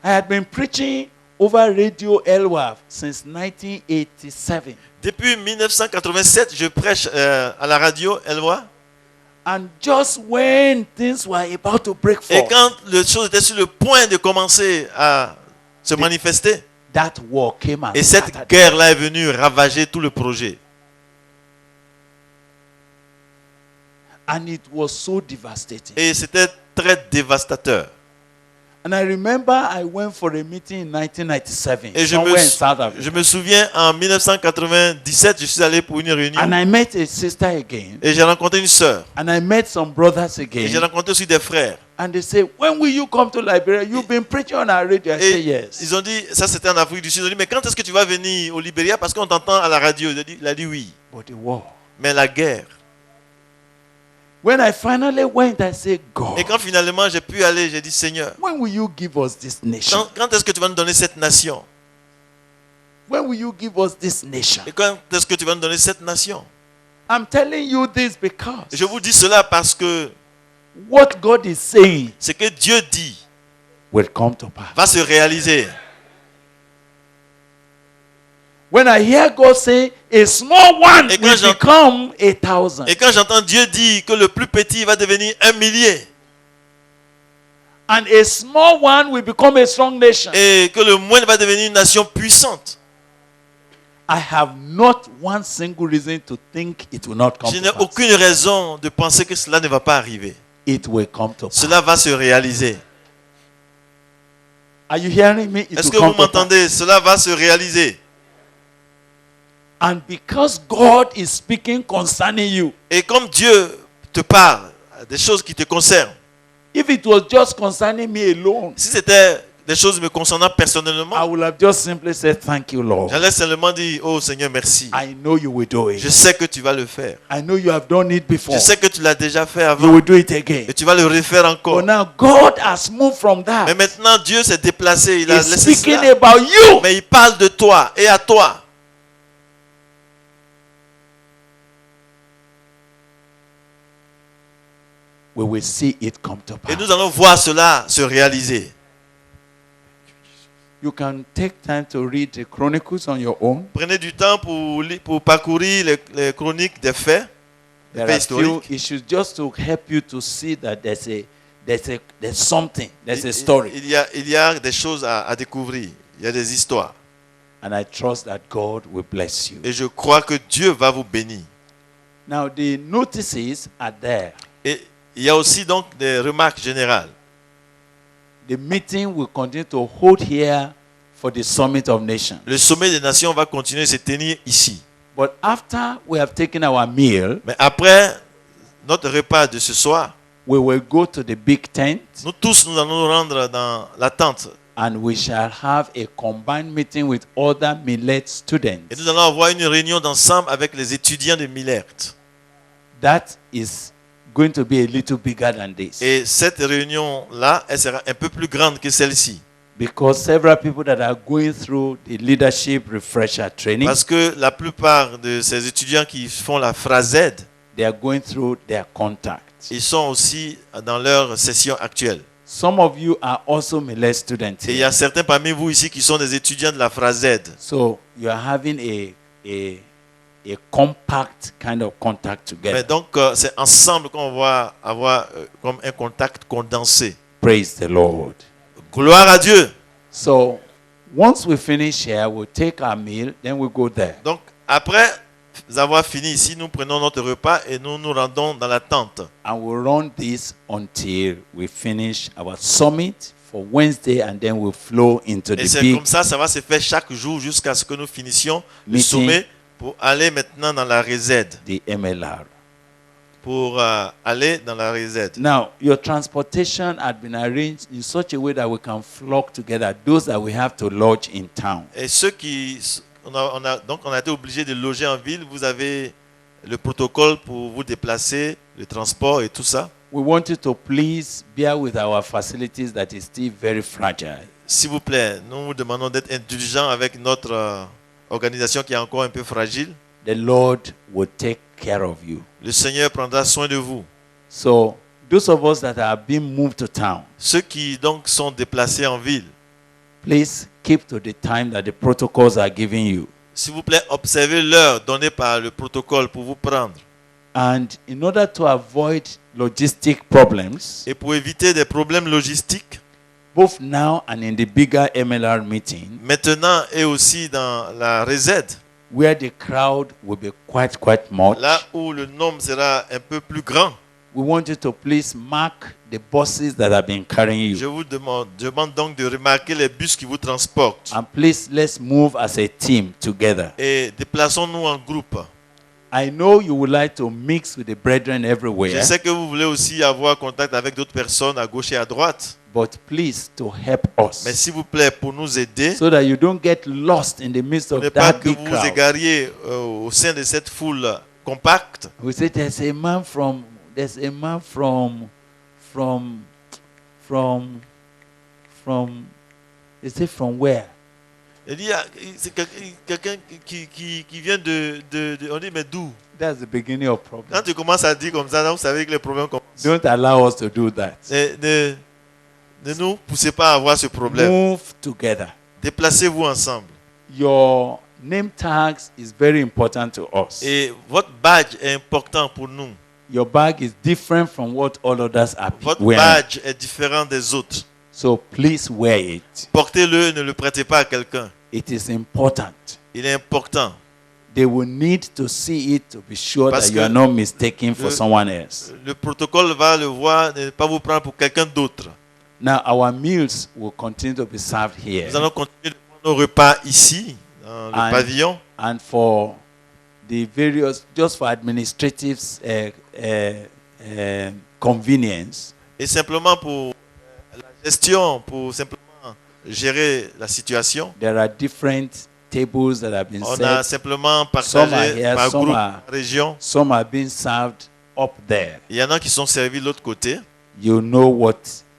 I had been preaching over Radio Elwaf since 1987. Depuis 1987, je prêche à la radio, Eloi. And just when things were about to break Et forth, quand les choses étaient sur le point de commencer à se manifester, that war came and et cette scattered. guerre-là est venue ravager tout le projet. And it was so devastating. Et c'était très dévastateur. And I remember I went for a meeting in 1997 Et somewhere in South Africa. je me souviens, en 1997, je suis allé pour une réunion. And I met a sister again. Et j'ai rencontré une sœur. And I met some brothers Et j'ai again. rencontré aussi des frères. And they say, when will you come to Liberia? You've been preaching on our radio. I say Et yes. ils ont dit, ça c'était en Afrique du Sud, ils ont dit, mais quand est-ce que tu vas venir au Libéria? Parce qu'on t'entend à la radio. Il a dit oui. But the war. Mais la guerre. When I finally went, I said, God, Et quand finalement j'ai pu aller, j'ai dit, Seigneur, when will you give us this nation? quand est-ce que tu vas nous donner cette nation? When will you give us this nation? Et quand est-ce que tu vas nous donner cette nation? I'm telling you this because Je vous dis cela parce que what God is saying ce que Dieu dit will come to pass. va se réaliser. When I hear God say, a small one Et quand will j'en- become 1,000, Et quand j'entends Dieu dire que le plus petit va devenir 1 millier, And a small one will become a strong nation. Et que le moindre va devenir une nation puissante. I have not one single reason to think it will not come Je to n'ai pass. aucune raison de penser que cela ne va pas arriver. It will come to pass. Cela va se réaliser. Are you hearing me? It Est-ce will que come vous to pass. m'entendez? Cela va se réaliser. And because God is speaking concerning you, Et comme Dieu te parle des choses qui te concernent, if it was just concerning me alone, si c'était des choses me concernant I personnellement, would have just simply said, thank you, Lord. j'allais seulement dire, oh Seigneur, merci. I know you will do Je it. sais que tu vas le faire. I know you have done it before. Je sais que tu l'as déjà fait You avant. will do it again. Et tu vas le refaire encore. But now God has moved from Mais that. maintenant, Dieu s'est déplacé. Il a He's laissé speaking cela. about you. Mais il parle de toi et à toi. We will see it come to Et pass. nous allons voir cela se réaliser. You can take time to read the Chronicles on your own. Prenez du temps pour parcourir les chroniques des faits, There faits are few historiques. issues just to help you to see that there's something, there's a story. Il y a des choses à découvrir. Il y a des histoires. And I trust that God will bless you. Et je crois que Dieu va vous bénir. Now the notices are there. Et il y a aussi donc des remarques générales. The meeting will continue to hold here for the Summit of Nations. Le sommet des nations va continuer à se tenir ici. But after we have taken our meal, Mais après notre repas de ce soir, we will go to the big tent nous tous nous allons nous rendre dans la tente. and we shall have a combined meeting with other Millet Et students. nous allons avoir une réunion d'ensemble avec les étudiants de Millert. That is going to be a little bigger than this. Et cette réunion-là, elle sera un peu plus grande que celle-ci. Because several people that are going through the leadership refresher training, Parce que la plupart de ces étudiants qui font la phrase they are going through their contacts. ils sont aussi dans leur session actuelle. Some of you are also Millet students Et il y here. a certains parmi vous ici qui sont des étudiants de la phrase. So you are having a compact kind of contact Mais together. donc, c'est ensemble qu'on va avoir comme un contact condensé. Praise the Lord. Gloire à Dieu. So once we finish here, we'll take our meal, then we'll go there. Donc, après avoir fini ici, nous prenons notre repas et nous nous rendons dans la tente. And we'll run this until we finish our summit for Wednesday, and then we'll flow into Et the c'est big comme ça va se faire chaque jour jusqu'à ce que nous finissions le Meeting. sommet pour aller maintenant dans la RZ. the MLR. Pour aller dans la RZ. Now, your transportation had been arranged in such a way that we can flock together. Those that we have to lodge in town. Et ceux qui... donc on a été obligé de loger en ville. Vous avez le protocole pour vous déplacer, le transport et tout ça. We want you to please bear with our facilities that is still very fragile. S'il vous plaît, nous vous demandons d'être indulgents avec notre organisation qui est encore un peu fragile. The Lord will take care of you. Le Seigneur prendra soin de vous. So, those of us that are being moved to town, Ceux qui donc sont déplacés en ville, please keep to the time that the protocols are giving you. s'il vous plaît, observez l'heure donnée par le protocole pour vous prendre. And in order to avoid logistic problems, Et pour éviter des problèmes logistiques, both now and in the bigger MLR meeting, maintenant et aussi dans la RZ, where the crowd will be quite much, là où le nombre sera un peu plus grand, we want you to please mark the buses that have been carrying je you. vous demande donc de remarquer les bus qui vous transportent. And please, let's move as a team together. Et déplaçons-nous en groupe. I know you would like to mix with the brethren Je everywhere, sais que vous voulez aussi avoir contact avec d'autres personnes à gauche et à droite. but please to help Mais us s'il vous plaît, pour nous aider, so that you don't get lost in the midst pour of ne pas that que big vous vous crowd. égariez au sein de cette foule compacte. We say there's a man from they say from where? Il dit, c'est quelqu'un qui vient on dit, mais d'où? That's the beginning of problem. Quand tu commences à dire comme ça, vous savez que les problèmes commencent. Don't allow us to do that. Ne nous poussez pas à avoir ce problème. Move together. Déplacez-vous ensemble. Your name tags is very important to us. Et votre badge est important pour nous. your bag is different from what all others are Votre wearing. badge est différent des autres. So please wear it. Portez-le, ne le prêtez pas à quelqu'un. It is important. Il est important. They will need to see it to be sure Parce that you are que not mistaken for le- someone else. Le protocole va le voir, ne pas vous prendre pour quelqu'un d'autre. Now, our meals will continue to be served here. Nous allons continuer de prendre nos repas ici, dans le And- pavillon. And for the various, just for administrative convenience, Et simplement pour la gestion, pour simplement gérer la situation, there are different tables that have been on a set. simplement Some are partagé here, par some groupe, are- par région. Some are being served up there. Il y en a qui sont servis de l'autre côté. You know what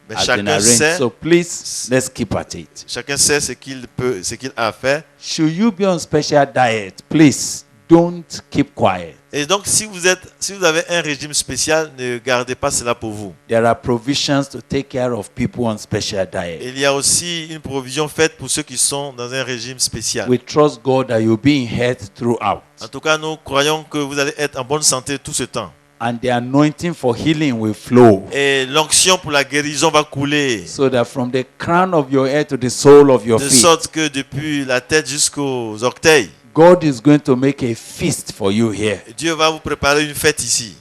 Mais has been chacun arranged. sait- So please, let's keep at it. Chacun sait ce qu'il peut, ce qu'il a à faire. Should you be on special diet, please don't keep quiet. Et donc, si vous avez un régime spécial, ne gardez pas cela pour vous. There are provisions to take care of people on special diet. Il y a aussi une provision faite pour ceux qui sont dans un régime spécial. We trust God that you'll be in health throughout. En tout cas, nous croyons que vous allez être en bonne santé tout ce temps. And the anointing for healing will flow. Et l'onction pour la guérison va couler. So that from the crown of your head to the sole of your De feet, sorte que depuis la tête jusqu'aux orteils, God is going to make a feast for you here. Dieu va vous préparer une fête ici.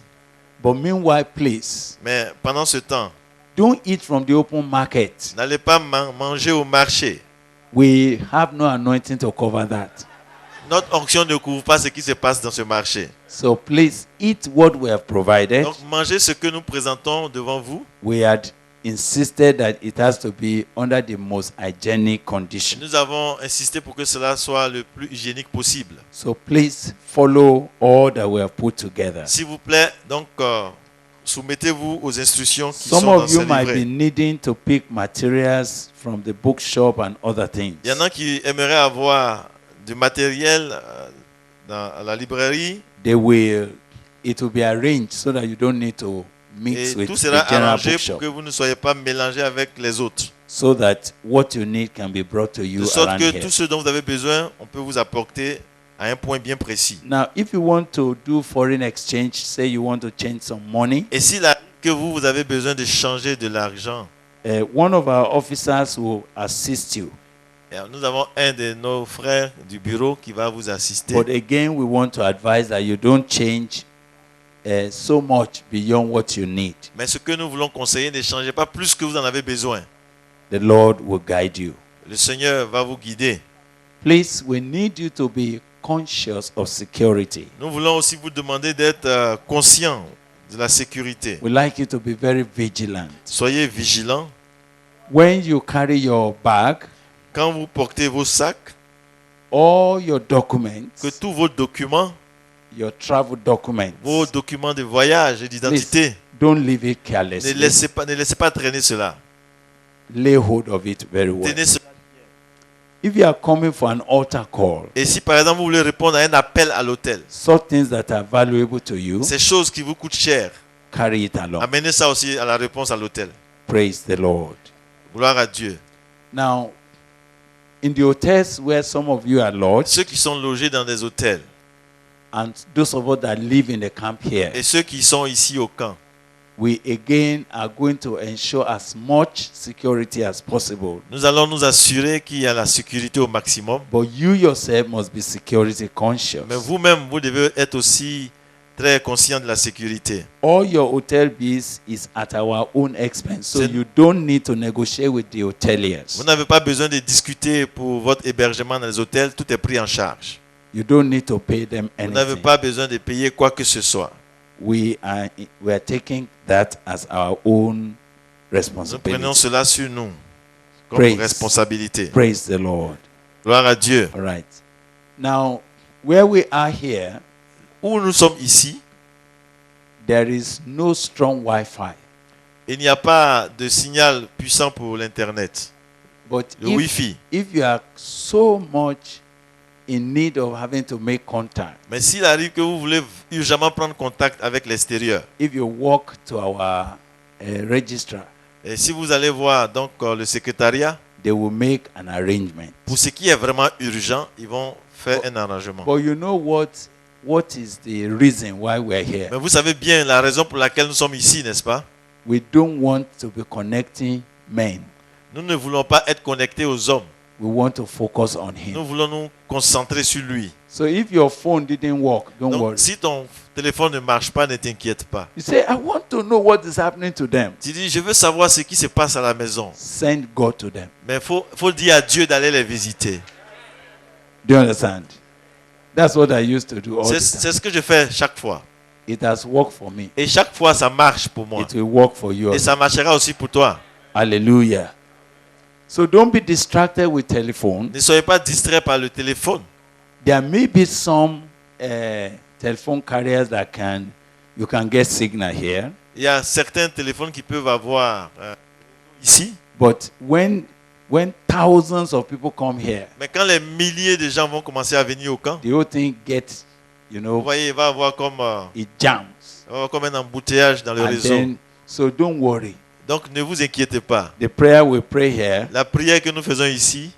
But meanwhile, please, Mais pendant ce temps, don't eat from the open market. n'allez pas manger au marché. We have no anointing to cover that. Notre onction ne couvre pas ce qui se passe dans ce marché. So please eat what we have provided. Donc mangez ce que nous présentons devant vous. We had insisted that it has to be under the most hygienic condition. Nous avons insisté pour que cela soit le plus hygiénique possible. So please follow all that we have put together. S'il vous plaît, donc soumettez-vous aux instructions qui Some sont dans of ce you might be livret. needing to pick materials from the bookshop and other things. Il y en a qui aimeraient avoir du matériel à la librairie It will be arranged so that you don't need to mix et with tout the sera general arrangé pour bookshop. que vous ne soyez pas mélangés avec les autres. So that what you need can be brought to De you sorte around que here. tout ce dont vous avez besoin, on peut vous apporter à un point bien précis. Now, if you want to do foreign exchange, say you want to change some money, Et s'il arrive que vous avez besoin de changer de l'argent, one of our officers will assist you. nous avons un de nos frères du bureau qui va vous assister. But again, we want to advise that you don't change so much beyond what you need. Mais ce que nous voulons conseiller, ne changez pas plus que vous en avez besoin. The Lord will guide you. Le Seigneur va vous guider. Please, we need you to be conscious of security. Nous voulons aussi vous demander d'être conscient de la sécurité. We like you to be very vigilant. Soyez vigilants. When you carry your bag, Quand vous portez vos sacs, all your documents, que tous vos documents, your travel documents, vos documents de voyage et d'identité, don't leave it carelessly. ne laissez pas traîner cela. Lay hold of it very well. Tenez cela. If you are coming for an altar call, Et si par exemple vous voulez répondre à un appel à l'hôtel, such things that are valuable to you, ces choses qui vous coûtent cher, carry it along. amenez ça aussi à la réponse à l'hôtel. Praise the Lord. Gloire à Dieu. Now, in the hotels where some of you are lodged, Ceux qui sont logés dans des hôtels and those of us that live in the camp here, et ceux qui sont ici au camp, we again are going to ensure as much security as possible. nous allons nous assurer qu'il y a la sécurité au maximum. But you yourself must be security conscious. Mais vous-même, vous devez être aussi très conscient de la sécurité. All your hotel bills is at our own expense, so C'est- you don't need to negotiate with the hoteliers. Vous n'avez pas besoin de discuter pour votre hébergement dans les hôtels, tout est pris en charge. You don't need to pay them Vous n'avez anything. pas besoin de payer quoi que ce soit. We are taking that as our own Nous responsibility. prenons cela sur nous comme Praise. responsabilité. Praise the Lord. Gloire à Dieu. All right. Now, where we are here, Où nous sommes ici, there is no strong Wi-Fi. il n'y a pas de signal puissant pour l'Internet, But le if, Wi-Fi. if you are so much in need of having to make contact, Mais s'il arrive que vous voulez urgemment prendre contact avec l'extérieur, if you walk to our registrar, et si vous allez voir donc le secrétariat, they will make an arrangement. pour ce qui est vraiment urgent, ils vont faire un arrangement. But you know what what is the reason why we're here. Mais vous savez bien la raison pour laquelle nous sommes ici, n'est-ce pas? We don't want to be connecting men. Nous ne voulons pas être connectés aux hommes. We want to focus on him. Nous voulons nous concentrer sur lui. So if your phone didn't work, don't Donc, worry. si ton téléphone ne marche pas, ne t'inquiète pas. You say, I want to know what is happening to them. Tu dis, je veux savoir ce qui se passe à la maison. Send God to them. Mais faut dire à Dieu d'aller les visiter. Do you understand? That's what I used to do all the C'est time. ce que je fais chaque fois. It has worked for me. Et chaque fois, ça marche pour moi. It will work for you. Et also. ça marchera aussi pour toi. Hallelujah. So don't be distracted with telephone. Ne soyez pas distraits par le téléphone. There may be some telephone carriers that you can get signal here. Il y a certains téléphones qui peuvent avoir ici. But when thousands of people come here, Mais quand les milliers de gens vont commencer à venir au camp, the whole thing gets, vous voyez, il va y avoir comme, it jams. un embouteillage dans le And réseau. then, so don't worry. Donc ne vous inquiétez pas. The prayer we pray here La prière que nous faisons ici,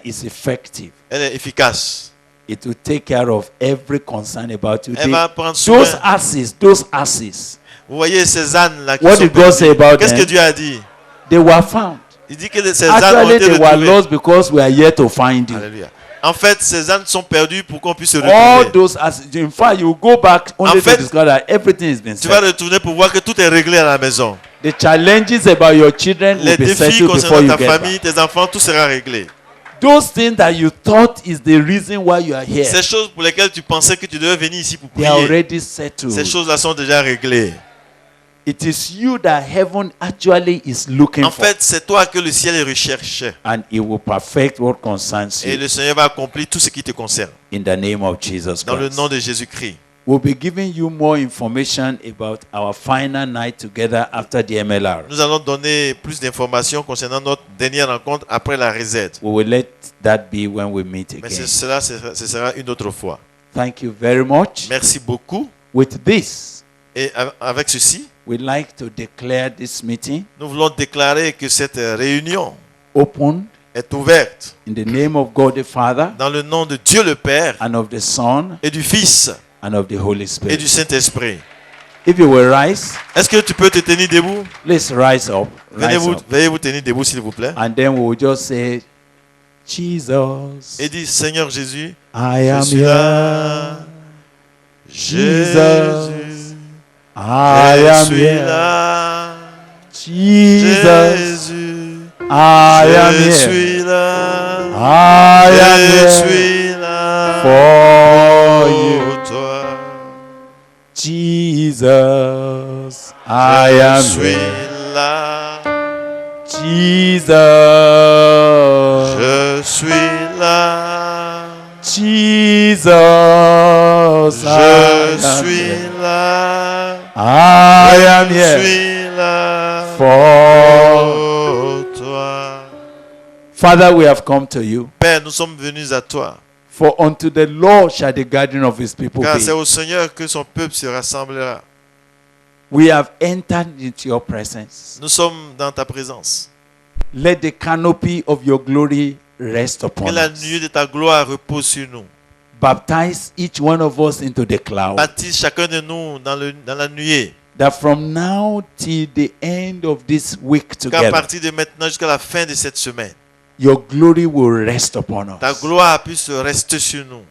is effective. elle est efficace. It will take care of every concern about you. Elle va prendre soin. Those asses. Vous voyez ces ânes-là qui What sont did God say perdus. about Qu'est-ce que them? Dieu a dit? They were found. Il dit que ces ânes ont Actually, été they were retrouvés. lost because we are here to find you. Alléluia. En fait, ces ânes sont perdus pour qu'on puisse se All retrouver. those asses. In fact, you go back only En fait, to discover that everything has been Tu vas settled. retourner pour voir que tout est réglé à la maison. The challenges about your children Les will be défis settled before concernant you ta get famille, back. tes enfants, tout sera réglé. Those things that you thought is the reason why you are here, Ces choses pour lesquelles tu pensais que tu devais venir ici pour they are prier, already settled. ces choses-là sont déjà réglées. It is you that heaven actually is looking En for, fait, c'est toi que le ciel recherche. and it will perfect what concerns Et you le Seigneur va accomplir tout ce qui te concerne. in the name of Jesus Dans le Christ. nom de Jésus-Christ. We'll be giving you more information about our final night together after the MLR. Nous allons donner plus d'informations concernant notre dernière rencontre après la reset. We will let that be when we meet Mais again. ce sera une autre fois. Thank you very much. Merci beaucoup. With this, Et avec ceci, we'd like to declare this meeting nous voulons déclarer que cette réunion open est ouverte in the name of God the Father dans le nom de Dieu le Père and of the Son et du Fils and of the Holy et Spirit. du Saint-Esprit. If you will rise, Est-ce que tu peux te tenir debout? let's rise up. Veuillez vous tenir debout, s'il vous plaît. And then we will just say, Jesus, Et dis, Seigneur Jésus, I je am suis here. là. Jesus, Jésus, I je am suis here. là. Jesus, Jésus, I am je here. suis là. I am Je here suis là for you. pour toi. Jesus, I Je am suis here. là. Jesus, Je suis là. Jesus, Je suis là. I am Je here suis là for. pour toi. Father, we have come to you. Père, nous sommes venus à toi. For unto the Lord shall the gathering of his people Car c'est be. au Seigneur que son peuple se rassemblera. We have entered into your presence. Nous sommes dans ta présence. Let the canopy of your glory rest Que upon la us. nuée de ta gloire repose sur nous. Baptize each one of us into the cloud. Baptise chacun de nous dans la nuée. That from now till the end of this week Qu'à together, partir de maintenant jusqu'à la fin de cette semaine, your glory will rest upon ta us. gloire puisse rester sur nous.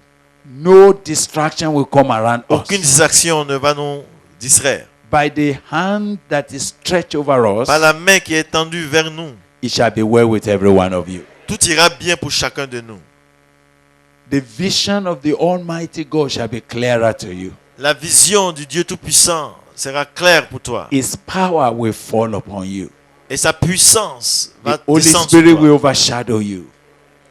No distraction will come around Aucune us. distraction ne va nous distraire. By the hand that is stretched over us, Par la main qui est tendue vers nous, it shall be well with every one of you. tout ira bien pour chacun de nous. The vision of the Almighty God shall be clearer to you. La vision du Dieu Tout-Puissant sera claire pour toi. His power will fall upon you. Et sa puissance va The Holy descendre Spirit sur toi. will overshadow you.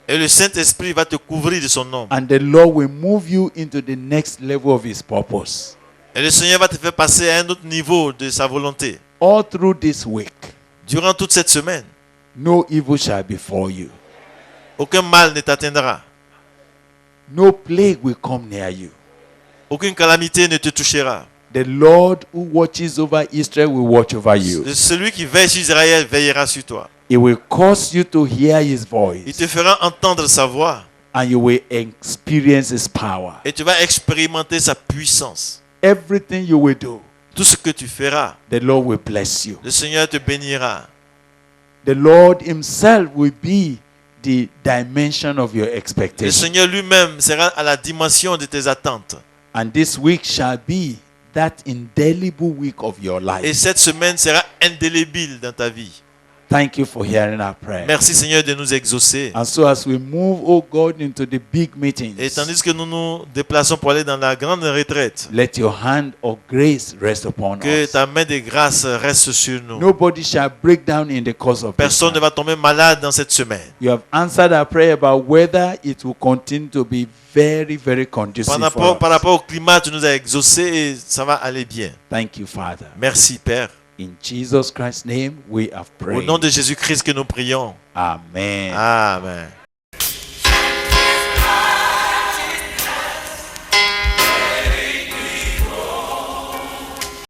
Et le Saint-Esprit va te couvrir de son nom. And the Lord will move you into the next level of His purpose. Et le Seigneur va te faire passer à un autre niveau de sa volonté. All through this week, Durant toute cette semaine, no evil shall befall you. aucun mal ne t'atteindra. No plague will come near you. Aucune calamité ne te touchera. The Lord who watches over Israel will watch over you. Celui qui veille sur Israël veillera sur toi. He will cause you to hear His Il voice. te fera entendre sa voix. and you will experience His power. Et tu vas expérimenter sa puissance. Everything you will do, Tout ce que tu feras, the Lord will bless you. le Seigneur te bénira. The Lord Himself will be the dimension of your Le expectation. Seigneur lui-même sera à la dimension de tes attentes. And this week shall be that indelible week of your Et life. cette semaine sera indélébile dans ta vie. Thank you for hearing our prayer. Merci Seigneur de nous exaucer. And so as we move, oh God, into the big meetings, Et tandis que nous nous déplaçons pour aller dans la grande retraite, let your hand of grace rest upon que us. ta main de grâce reste sur nous. Nobody shall break down in the course of this Personne ne time. va tomber malade dans cette semaine. You have answered our prayer about whether it will continue to be very, very conducive Par for rapport us. au climat, tu nous as exaucés et ça va aller bien. Thank you, Father. Merci Père. In Jesus Christ's name we have Au prayed. nom de Jésus-Christ que nous prions. Amen. Amen.